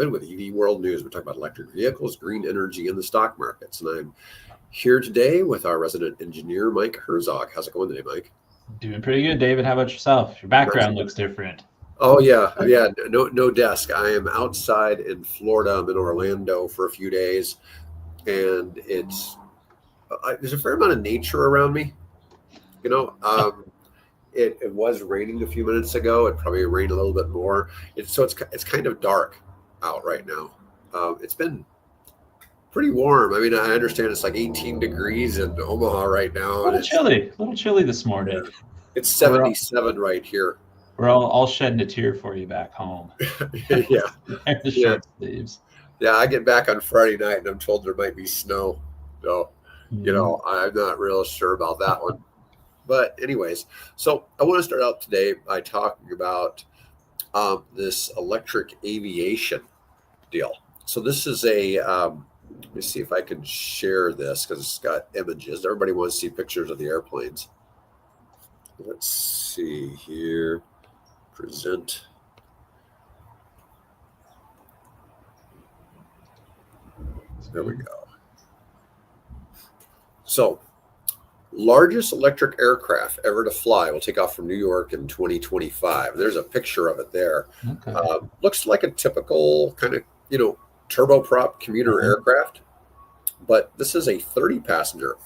David with EV World News. We're talking about electric vehicles, green energy, and the stock markets. And I'm here today with our resident engineer, Mike Herzog. How's it going today, Mike? Doing pretty good, David. How about yourself? Your background looks different. Oh, yeah. No desk. I am outside in Florida. I'm in Orlando for a few days. And there's a fair amount of nature around me. It was raining a few minutes ago. It probably rained a little bit more. It's kind of dark out right now. It's been pretty warm. I mean, I understand it's like 18 degrees in Omaha right now. A little chilly this morning. It's 77 right here. We're all shedding a tear for you back home. Yeah. The short sleeves. Yeah, I get back on Friday night and I'm told there might be snow. So, I'm not real sure about that one. But anyways, so I want to start out today by talking about this electric aviation deal. So this is let me see if I can share this because it's got images. Everybody wants to see pictures of the airplanes. Let's see here. Present. There we go. So, largest electric aircraft ever to fly will take off from New York in 2025. There's a picture of it there. Okay. Looks like a typical kind of, turboprop commuter aircraft, but this is a 30-passenger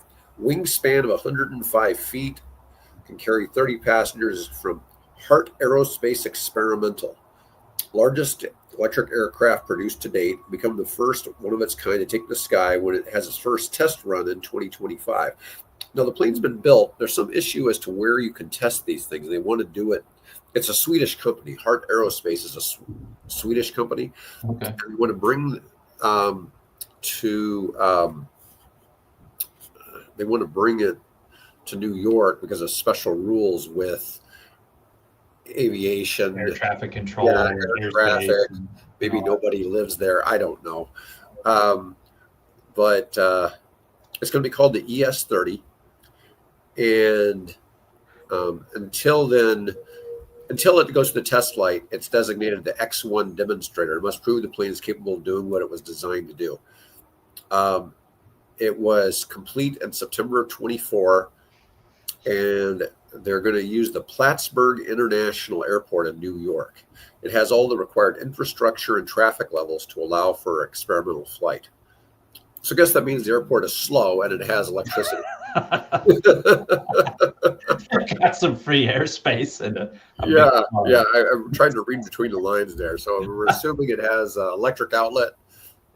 wingspan of 105 feet, can carry 30 passengers from Heart Aerospace Experimental. Largest electric aircraft produced to date, become the first one of its kind to take the sky when it has its first test run in 2025. Now, the plane's been built. There's some issue as to where you can test these things. They want to do it. It's a Swedish company. Heart Aerospace is a Swedish company. Okay. And we want to bring they want to bring it to New York because of special rules with aviation, air traffic control, air traffic. Maybe nobody lives there. I don't know. But it's going to be called the ES-30. And until it goes to the test flight, it's designated the X1 demonstrator. It must prove the plane is capable of doing what it was designed to do. It was complete in September of 24, and they're going to use the Plattsburgh International Airport in New York. It has all the required infrastructure and traffic levels to allow for experimental flight. So I guess that means the airport is slow and it has electricity. Got some free airspace and I'm trying to read between the lines there. So we're assuming it has electric outlet,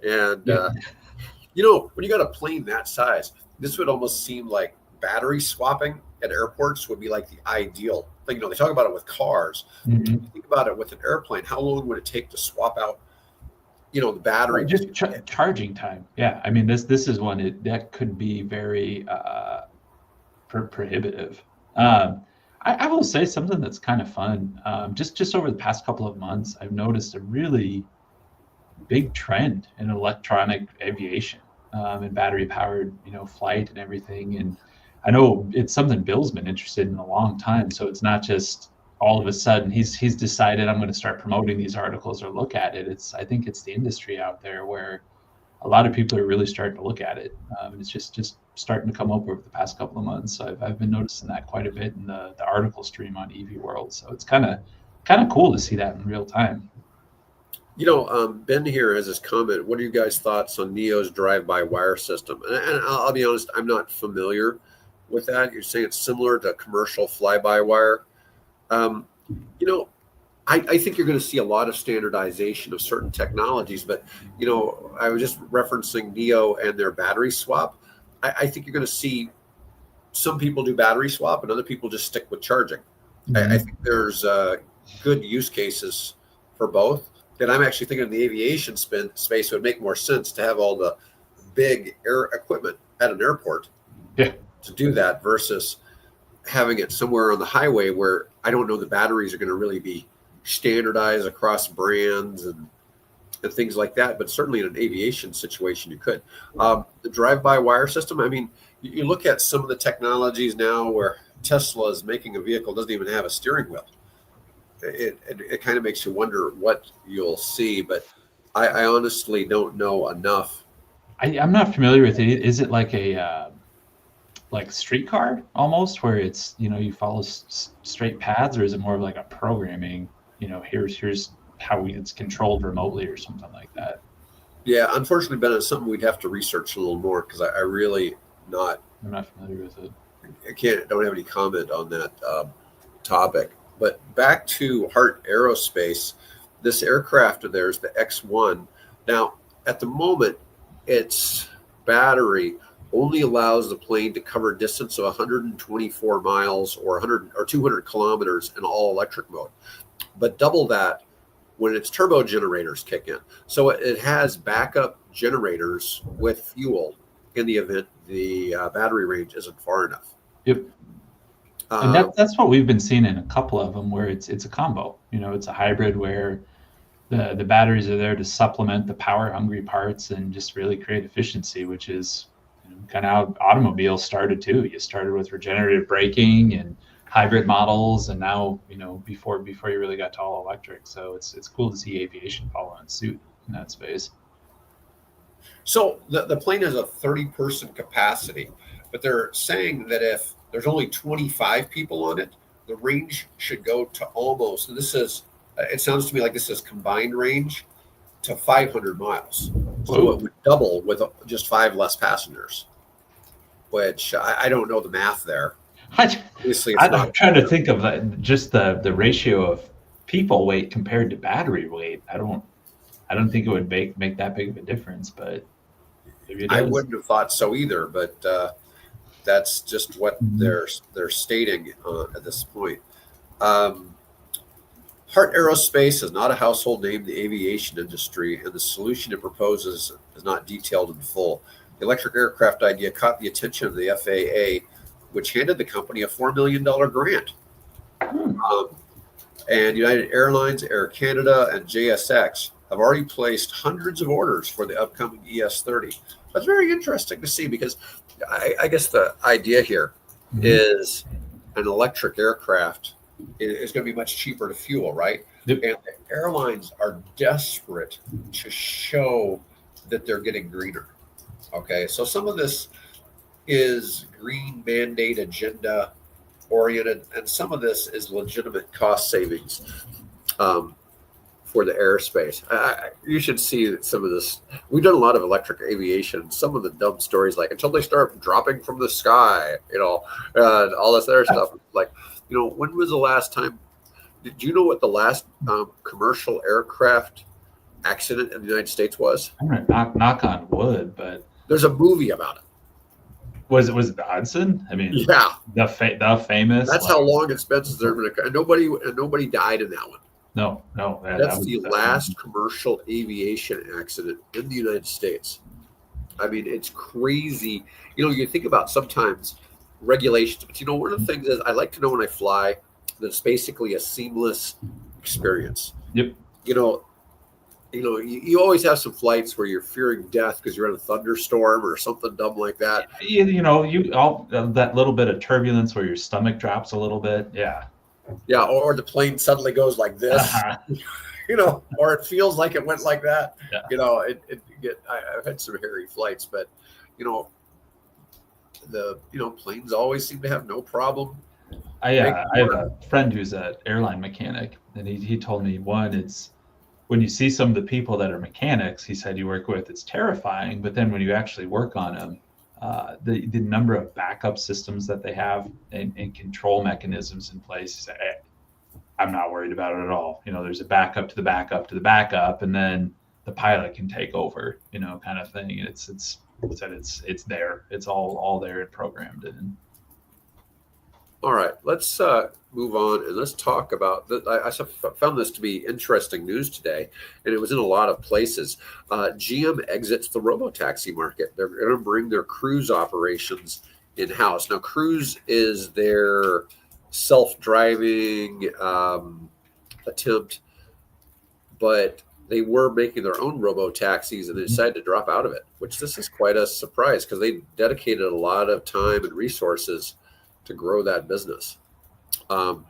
and when you got a plane that size, this would almost seem like battery swapping at airports would be like the ideal thing. They talk about it with cars. Mm-hmm. Think about it with an airplane. How long would it take to swap out, the battery? Just charging time. Yeah, I mean this is one that could be very prohibitive. I will say something that's kind of fun. Just over the past couple of months, I've noticed a really big trend in electronic aviation and battery powered, flight and everything. And I know it's something Bill's been interested in a long time. So it's not just all of a sudden he's decided I'm going to start promoting these articles or look at it. I think it's the industry out there where a lot of people are really starting to look at it. And it's just starting to come up over the past couple of months. So I've been noticing that quite a bit in the article stream on EV World. So it's kind of cool to see that in real time. Ben here has this comment. What are you guys' thoughts on NIO's drive-by-wire system? And I'll be honest, I'm not familiar with that. You're saying it's similar to commercial fly-by-wire. I think you're going to see a lot of standardization of certain technologies. But, I was just referencing NIO and their battery swap. I think you're going to see some people do battery swap and other people just stick with charging. Mm-hmm. I think there's good use cases for both. And I'm actually thinking in the aviation space, it would make more sense to have all the big air equipment at an airport to do that versus having it somewhere on the highway where I don't know the batteries are going to really be standardized across brands and things like that. But certainly in an aviation situation, you could. The drive-by-wire system, I mean, you look at some of the technologies now where Tesla is making a vehicle doesn't even have a steering wheel. It kind of makes you wonder what you'll see. But I honestly don't know enough. I'm not familiar with it. Is it like a like streetcar almost, where it's you follow straight paths, or is it more of like a programming? Here's how it's controlled remotely or something like that. Yeah, unfortunately, Ben, it's something we'd have to research a little more because I really not I'm not familiar with it. I can't don't have any comment on that topic. But back to Hart Aerospace, this aircraft of theirs, the X1. Now, at the moment, its battery only allows the plane to cover a distance of 124 miles or 100 or 200 kilometers in all electric mode, but double that when its turbo generators kick in. So it has backup generators with fuel in the event the battery range isn't far enough. Yep. And Um, that's what we've been seeing in a couple of them, where it's a combo. It's a hybrid where the batteries are there to supplement the power hungry parts and just really create efficiency, which is kind of how automobiles started too. You started with regenerative braking and hybrid models, and now before you really got to all electric. So it's cool to see aviation following suit in that space. so the plane has a 30-person capacity, but they're saying that if there's only 25 people on it, the range should go to almost, and this is, it sounds to me like this is combined range to 500 miles. So Whoa. it would double with just five less passengers, which I don't know the math there. Obviously, it's I'm not. trying to think of just the ratio of people weight compared to battery weight. I don't think it would make that big of a difference, but maybe it I does. wouldn't have thought so either, but that's just what Mhm. they're stating at this point. Um, Hart Aerospace is not a household name in the aviation industry, and the solution it proposes is not detailed in full. The electric aircraft idea caught the attention of the FAA, which handed the company a $4 million grant. Hmm. Um, and United Airlines, Air Canada, and JSX have already placed hundreds of orders for the upcoming ES-30. That's very interesting to see because I guess the idea here Mhm. is an electric aircraft is going to be much cheaper to fuel, right? Yep. And the airlines are desperate to show that they're getting greener. Okay, so some of this is green mandate agenda oriented, and some of this is legitimate cost savings um, for the airspace. You should see some of this. We've done a lot of electric aviation. Some of the dumb stories, like until they start dropping from the sky, all this other stuff. Like, when was the last time? Did you know what the last commercial aircraft accident in the United States was? I'm gonna knock on wood, but There's a movie about it. was it the Hudson? I mean, Yeah, the famous, that's like, how long it's been since there's been and nobody died in that one. no, that That's was the that's one. last commercial aviation accident in the United States. I mean, it's crazy. You think about sometimes regulations, but one of the things is I like to know when I fly that it's basically a seamless experience. Yep. You know, you always have some flights where you're fearing death because you're in a thunderstorm or something dumb like that. You all that little bit of turbulence where your stomach drops a little bit. Yeah. Yeah, or the plane suddenly goes like this, Uh-huh. or it feels like it went like that. Yeah. I've had some hairy flights, but you know, planes always seem to have no problem. I have a friend who's an airline mechanic, and he told me, one, it's when you see some of the people that are mechanics, he said you work with, it's terrifying. But then when you actually work on them, the number of backup systems that they have and control mechanisms in place, he said, hey, I'm not worried about it at all. There's a backup to the backup to the backup, and then the pilot can take over, kind of thing. And it's there. It's all there and programmed in. All right, let's move on and let's talk about. I found this to be interesting news today, and it was in a lot of places. GM exits the robotaxi market. They're going to bring their cruise operations in house. Now, cruise is their self-driving attempt, but they were making their own robo taxis and they decided to drop out of it, which this is quite a surprise because they dedicated a lot of time and resources to grow that business. Um,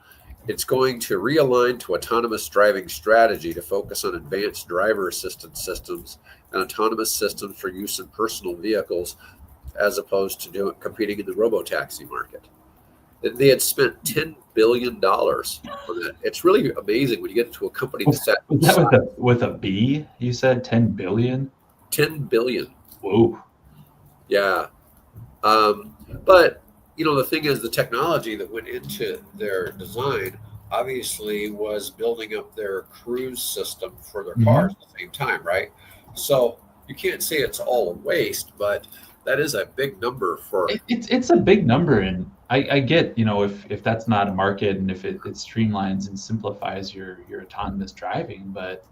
It's going to realign to autonomous driving strategy to focus on advanced driver assistance systems and autonomous systems for use in personal vehicles, as opposed to competing in the robotaxi market. They had spent $10 billion on that. It's really amazing when you get into a company Was that's that that size. with a B? You said 10 billion? 10 billion. Whoa. Yeah. Um, but the thing is, the technology that went into their design obviously was building up their cruise system for their cars Mhm. at the same time, right? So you can't say it's all a waste, but that is a big number for. It's a big number, and I get, if that's not a market and if it streamlines and simplifies your autonomous driving, but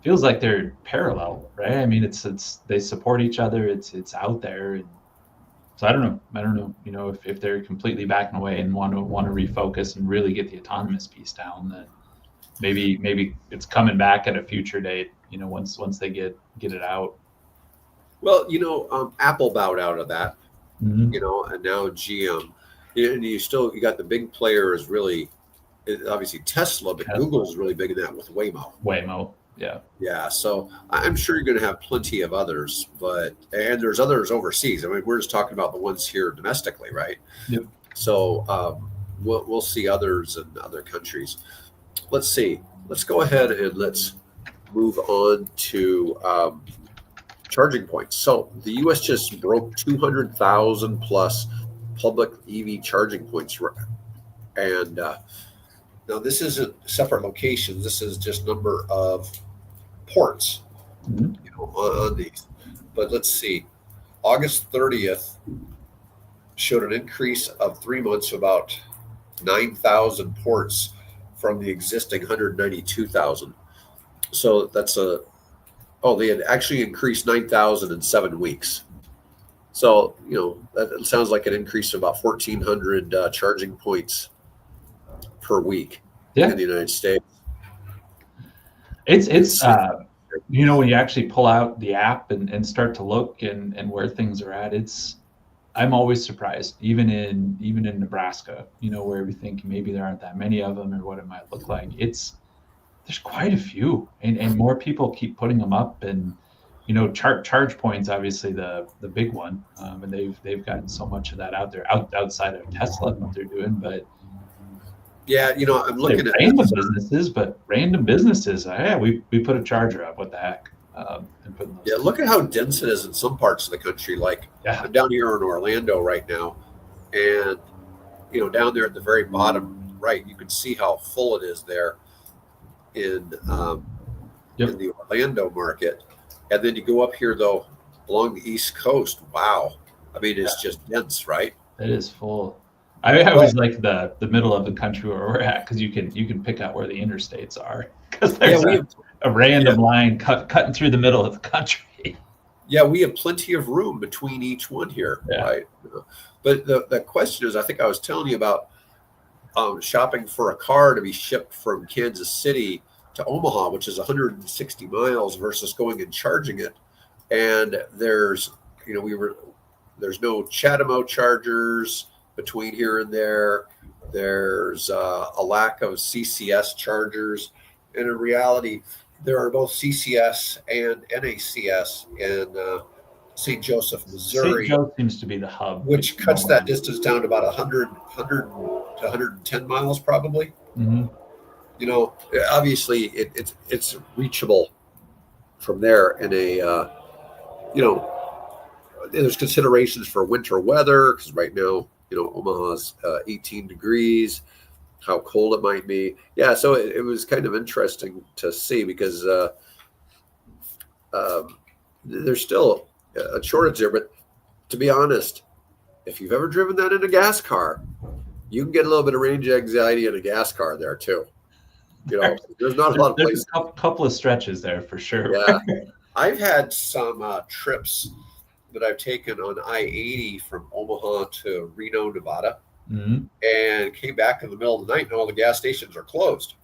feels like they're parallel, right? I mean, it's they support each other. It's out there, and so I don't know, if they're completely backing away and want to refocus and really get the autonomous piece down, then maybe it's coming back at a future date. Once they get it out. Well, Apple bowed out of that, Mm-hmm. and now GM. And you got the big players really, obviously Tesla, but Tesla, Google's really big in that with Waymo. Waymo, yeah. Yeah, so I'm sure you're going to have plenty of others, and there's others overseas. I mean, we're just talking about the ones here domestically, right? Yep. So we'll see others in other countries. Let's see. Let's go ahead and let's move on to charging points. So the U.S. just broke 200,000 plus public EV charging points, and now this isn't separate locations. This is just number of ports, Mm-hmm. on these. But let's see. August 30th showed an increase of 3 months of about 9,000 ports from the existing 192,000. So they had actually increased 9,000 in 7 weeks. So, that sounds like an increase of about 1,400 charging points per week Yeah, in the United States. it's It's when you actually pull out the app and start to look and where things are at, I'm always surprised, even in Nebraska, where we think maybe there aren't that many of them or what it might look like. There's quite a few, and more people keep putting them up, and charge points, obviously the big one, and they've gotten so much of that out there, outside of Tesla and what they're doing, but Yeah, I'm they're looking at random this. businesses, yeah, we put a charger up, what the heck, and putting those Yeah, look at how dense it is in some parts of the country. Like yeah. I'm down here in Orlando right now, and down there at the very bottom right, you can see how full it is there in Yep. in the Orlando market. And then you go up here though along the East Coast. Wow, I mean it's just dense, right? It is full. I Well, always like the middle of the country where we're at, because you can pick out where the interstates are, because yeah, there's we have a random line cutting through the middle of the country. we have plenty of room between each one here, Yeah. right? But the question is, I think I was telling you about shopping for a car to be shipped from Kansas City to Omaha, which is 160 miles, versus going and charging it. And there's no Chatamo chargers between here and there. There's a lack of CCS chargers, and in reality, there are both CCS and NACS in St. Joseph, St. Missouri, Joe seems to be the hub. which cuts that distance down to about 100 to 110 miles, probably. Mm-hmm. Obviously, it's reachable from there in a there's considerations for winter weather, because right now, Omaha's 18 degrees, how cold it might be. Yeah, so it was kind of interesting to see, because there's still a shortage there. But to be honest, if you've ever driven that in a gas car, you can get a little bit of range anxiety in a gas car there too. There's not a lot of places. There's a couple of stretches there for sure. Yeah, I've had some trips that I've taken on I-80 from Omaha to Reno, Nevada, Mm-hmm. and came back in the middle of the night, and all the gas stations are closed.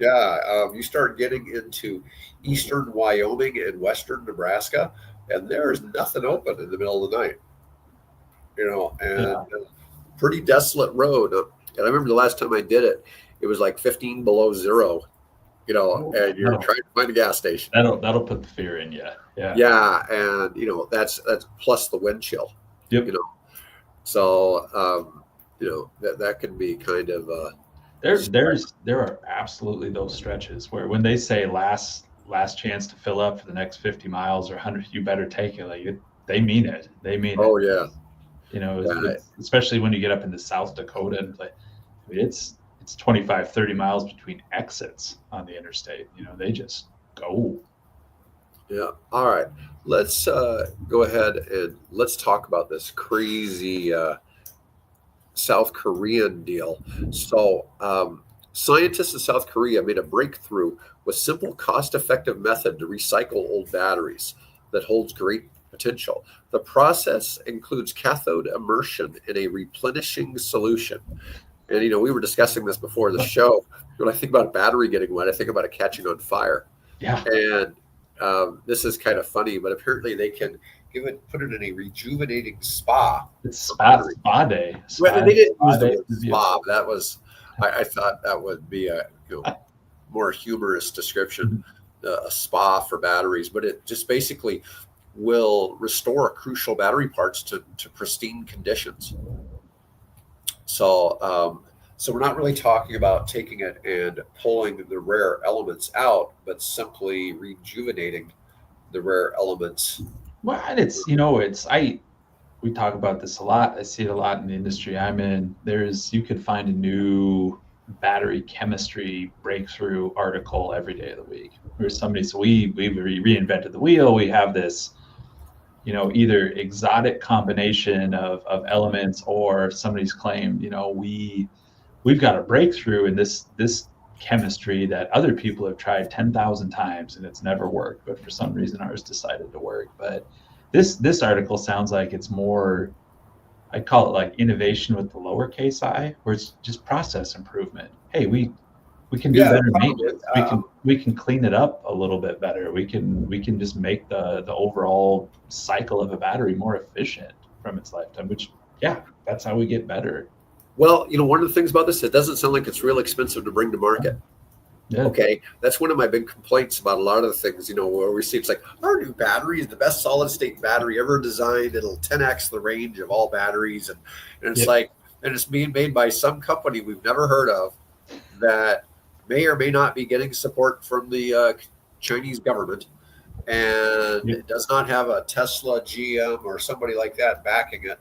Yeah, you start getting into eastern Wyoming and western Nebraska, and there's nothing open in the middle of the night. And pretty desolate road. And I remember the last time I did it, it was like 15 below zero, and you're trying to find a gas station. That'll put the fear in you. Yeah. Yeah, and that's plus the wind chill. Yep. So that can be kind of there are absolutely those stretches where when they say last chance to fill up for the next 50 miles or 100, you better take it. Like they mean it. They mean oh it. yeah. It's, especially when you get up into South Dakota and play. I mean, it's 25, 30 miles between exits on the interstate. They just go. Yeah. All right. Let's go ahead and let's talk about this crazy South Korean deal. So, scientists in South Korea made a breakthrough with simple, cost-effective method to recycle old batteries that holds great potential. The process includes cathode immersion in a replenishing solution. And we were discussing this before the show. When I think about a battery getting wet, I think about it catching on fire. Yeah. And this is kind of funny, but apparently they can put it in a rejuvenating spa. It's spa day. Well, they didn't use the word spa. That was, I thought that would be a more humorous description, a spa for batteries. But it just basically will restore crucial battery parts to pristine conditions. So, so we're not really talking about taking it and pulling the rare elements out, but simply rejuvenating the rare elements. Well, and we talk about this a lot. I see it a lot in the industry I'm in. You could find a new battery chemistry breakthrough article every day of the week. There's somebody, so we reinvented the wheel. We have this, either exotic combination of elements, or somebody's claimed, we've got a breakthrough in this chemistry that other people have tried 10,000 times and it's never worked, but for some reason ours decided to work. But this article sounds like it's more, I call it like innovation with the lowercase I, where it's just process improvement. Hey, we can do better maintenance. We can clean it up a little bit better. We can just make the overall cycle of a battery more efficient from its lifetime, which that's how we get better. Well, one of the things about this, it doesn't sound like it's real expensive to bring to market. Yeah. Okay. That's one of my big complaints about a lot of the things, where we see it's like our new battery is the best solid state battery ever designed. It'll 10x the range of all batteries. And it's like, and it's being made by some company we've never heard of that may or may not be getting support from the Chinese government. And it does not have a Tesla, GM, or somebody like that backing it.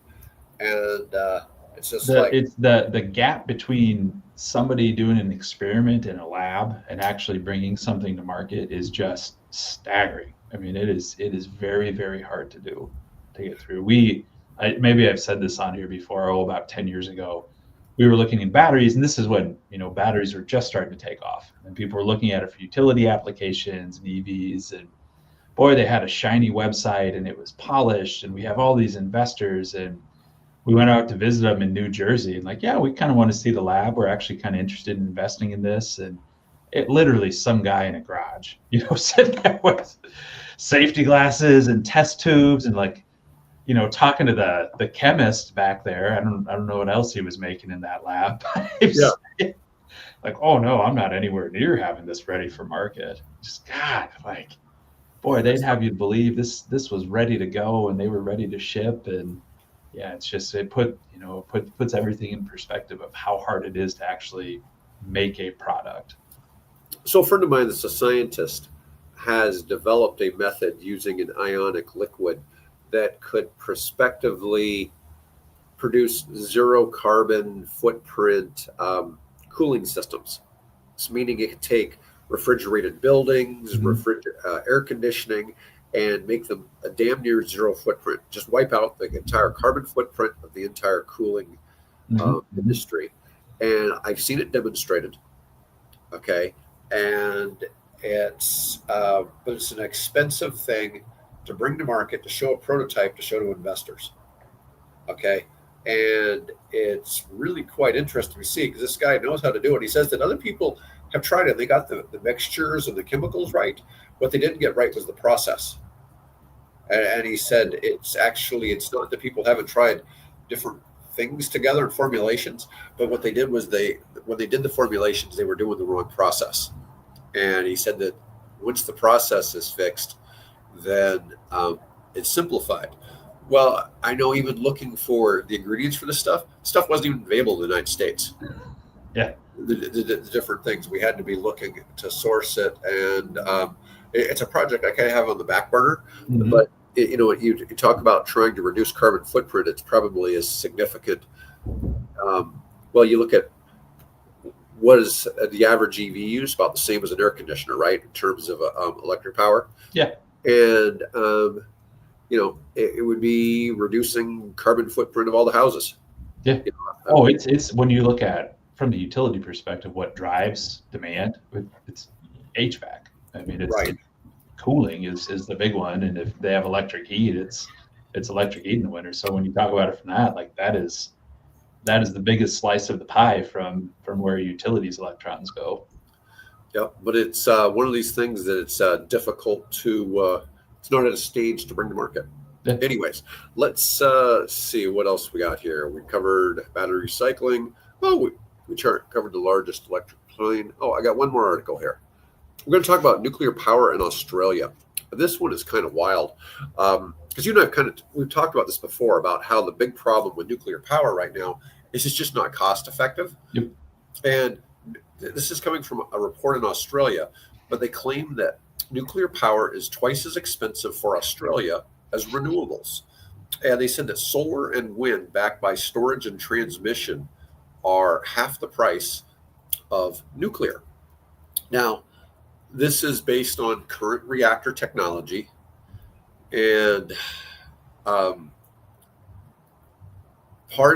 And, it's just it's the gap between somebody doing an experiment in a lab and actually bringing something to market is just staggering. I mean, it is very, very hard to get through. Maybe I've said this on here before. About 10 years ago, we were looking at batteries, and this is when batteries were just starting to take off, and people were looking at it for utility applications and EVs. And boy, they had a shiny website, and it was polished, and we have all these investors, and we went out to visit them in New Jersey, and we kind of want to see the lab. We're actually kind of interested in investing in this. And it literally some guy in a garage, sitting there with safety glasses and test tubes and talking to the chemist back there. I don't know what else he was making in that lab. Like, oh no, I'm not anywhere near having this ready for market. Just God, boy, they'd have you believe this was ready to go and they were ready to ship. And it's just, it puts everything in perspective of how hard it is to actually make a product. So a friend of mine that's a scientist has developed a method using an ionic liquid that could prospectively produce zero carbon footprint cooling systems. So meaning it could take refrigerated buildings, air conditioning, and make them a damn near zero footprint. Just wipe out the entire carbon footprint of the entire cooling industry. And I've seen it demonstrated. Okay. And it's but it's an expensive thing to bring to market, to show a prototype, to show to investors. Okay. And it's really quite interesting to see because this guy knows how to do it. He says that other people have tried it. They got the mixtures and the chemicals right. What they didn't get right was the process. And he said it's not that people haven't tried different things together in formulations. But what they did was when they did the formulations, they were doing the wrong process. And he said that once the process is fixed, then it's simplified. Well, I know even looking for the ingredients for this stuff wasn't even available in the United States. Yeah. The different things we had to be looking to source it, and it's a project I kind of have on the back burner. Mhm. But you talk about trying to reduce carbon footprint, it's probably as significant. Well, you look at what is the average EV use, about the same as an air conditioner, right, in terms of electric power. Yeah. And it would be reducing carbon footprint of all the houses. Yeah. Oh, it's when you look at from the utility perspective, what drives demand, it's HVAC. I mean, it's right. Cooling is the big one, and if they have electric heat, it's electric heat in the winter. So when you talk about it from that, like that is the biggest slice of the pie from where utilities electrons go. Yeah, but it's one of these things that it's difficult to. It's not at a stage to bring to market. Yeah. Anyways, let's see what else we got here. We covered battery recycling. Oh, we covered the largest electric plane. Oh, I got one more article here. We're going to talk about nuclear power in Australia. This one is kind of wild because you and I we've talked about this before about how the big problem with nuclear power right now is it's just not cost effective. Yep. And this is coming from a report in Australia, but they claim that nuclear power is twice as expensive for Australia as renewables. And they said that solar and wind backed by storage and transmission are half the price of nuclear. Now, this is based on current reactor technology, and part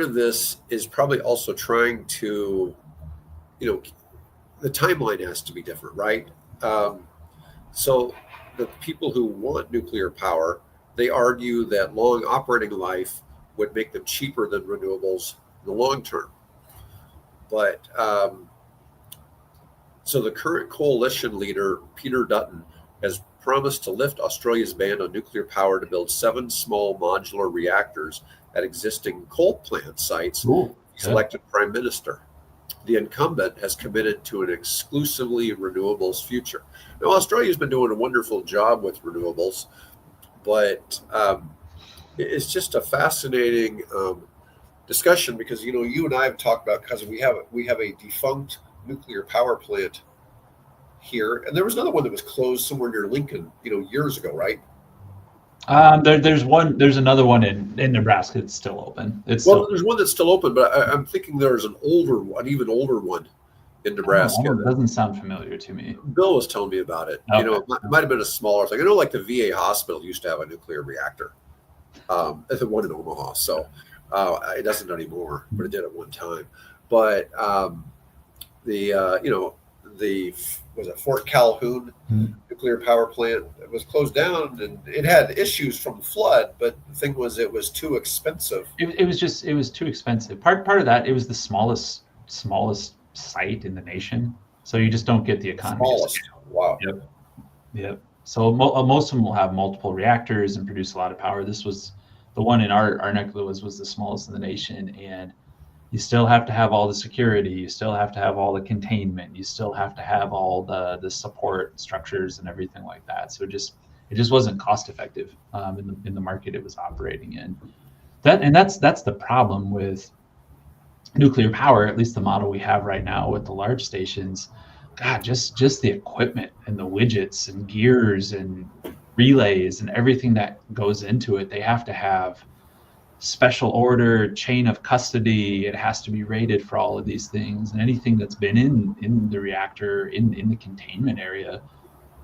of this is probably also trying to, the timeline has to be different, right? So the people who want nuclear power, they argue that long operating life would make them cheaper than renewables in the long term. But so the current coalition leader, Peter Dutton, has promised to lift Australia's ban on nuclear power to build 7 small modular reactors at existing coal plant sites. Ooh, He's elected prime minister. The incumbent has committed to an exclusively renewables future. Now, Australia's been doing a wonderful job with renewables, but it's just a fascinating discussion because you and I have talked about, because we have a defunct nuclear power plant here, and there was another one that was closed somewhere near Lincoln, years ago, right? There's another one in Nebraska that's still open. There's one that's still open, but I'm thinking there's an even older one in Nebraska. It doesn't sound familiar to me. Bill was telling me about it. Okay. It might have been a smaller thing. I know, like the VA hospital used to have a nuclear reactor. It's the one in Omaha, so it doesn't anymore, but it did at one time. But was it Fort Calhoun nuclear power plant? It was closed down, and it had issues from the flood. But the thing was, it was too expensive. It was too expensive. Part of that, it was the smallest site in the nation, so you just don't get the economy. Smallest. Wow. Yep. So most of them will have multiple reactors and produce a lot of power. This was the one in our neck of the woods was the smallest in the nation, and you still have to have all the security, you still have to have all the containment, you still have to have all the support structures and everything like that. So it just wasn't cost effective in the market it was operating in. That's the problem with nuclear power, at least the model we have right now with the large stations. God, just the equipment and the widgets and gears and relays and everything that goes into it. They have to have special order, chain of custody. It has to be rated for all of these things, and anything that's been in the reactor in the containment area,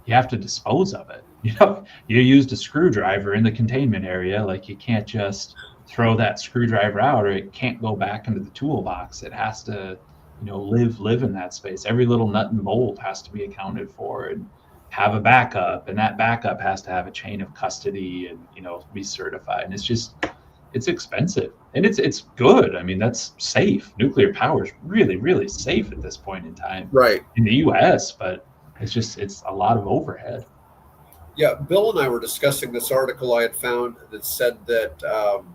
you have to dispose of it. You used a screwdriver in the containment area, like you can't just throw that screwdriver out, or it can't go back into the toolbox. It has to live in that space. Every little nut and bolt has to be accounted for and have a backup, and that backup has to have a chain of custody and be certified. And it's expensive, and it's good. I mean, that's safe. Nuclear power is really, really safe at this point in time, right, in the U.S., but it's a lot of overhead. Yeah, Bill and I were discussing this article I had found that said that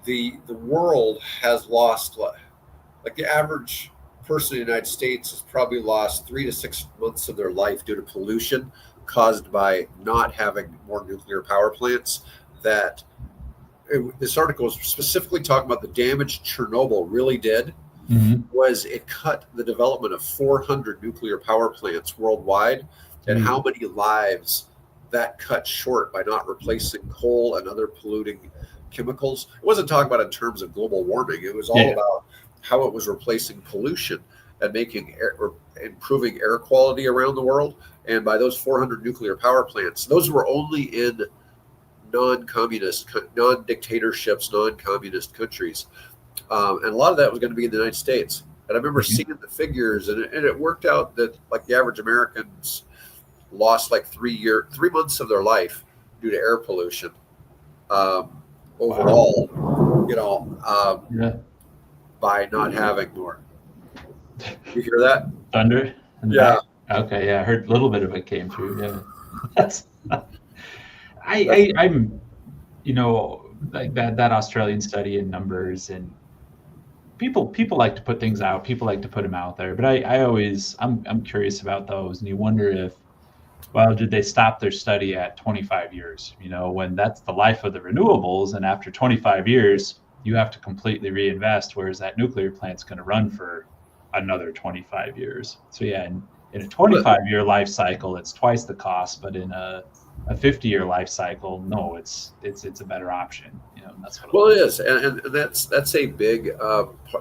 the world has lost, like the average person in the United States has probably lost 3 to 6 months of their life due to pollution caused by not having more nuclear power plants. That this article is specifically talking about the damage Chernobyl really did. Was it cut the development of 400 nuclear power plants worldwide, and how many lives that cut short by not replacing coal and other polluting chemicals. It wasn't talking about in terms of global warming. It was all about how it was replacing pollution and making air, or improving air quality around the world. And by those 400 nuclear power plants, those were only in non-communist, non-dictatorships, non-communist countries. And a lot of that was going to be in the United States. And I remember seeing the figures, and it worked out that like the average Americans lost like 3 months of their life due to air pollution. Overall, by not having more. You hear that? Thunder? Yeah. Back? Okay, yeah, I heard a little bit of it came through. Yeah. That's I'm like that Australian study in numbers, and people like to put things out, people like to put them out there, but I'm curious about those, and you wonder if, well, did they stop their study at 25 years, when that's the life of the renewables, and after 25 years you have to completely reinvest, whereas that nuclear plant's going to run for another 25 years. So yeah, in a 25-year life cycle it's twice the cost, but in a 50-year life cycle, no, it's a better option. That's what it is, and that's a big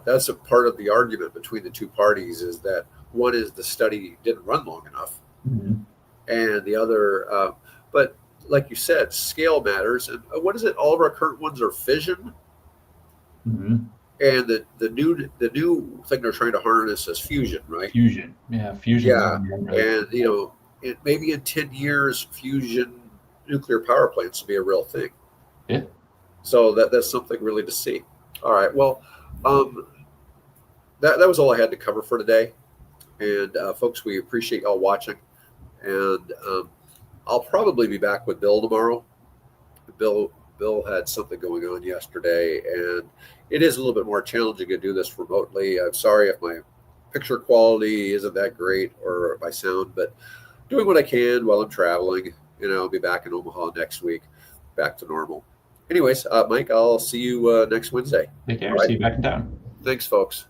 that's a part of the argument between the two parties, is that one is the study didn't run long enough, and the other, but like you said, scale matters. And what is it? All of our current ones are fission, and the new thing they're trying to harness is fusion, right? Fusion. Yeah, and maybe in 10 years, fusion nuclear power plants will be a real thing. Yeah. So that's something really to see. All right. Well, that was all I had to cover for today. And folks, we appreciate y'all watching. And I'll probably be back with Bill tomorrow. Bill had something going on yesterday, and it is a little bit more challenging to do this remotely. I'm sorry if my picture quality isn't that great or my sound, but doing what I can while I'm traveling. I'll be back in Omaha next week, back to normal. Anyways, Mike, I'll see you next Wednesday. Take care. Right. See you back in town. Thanks, folks.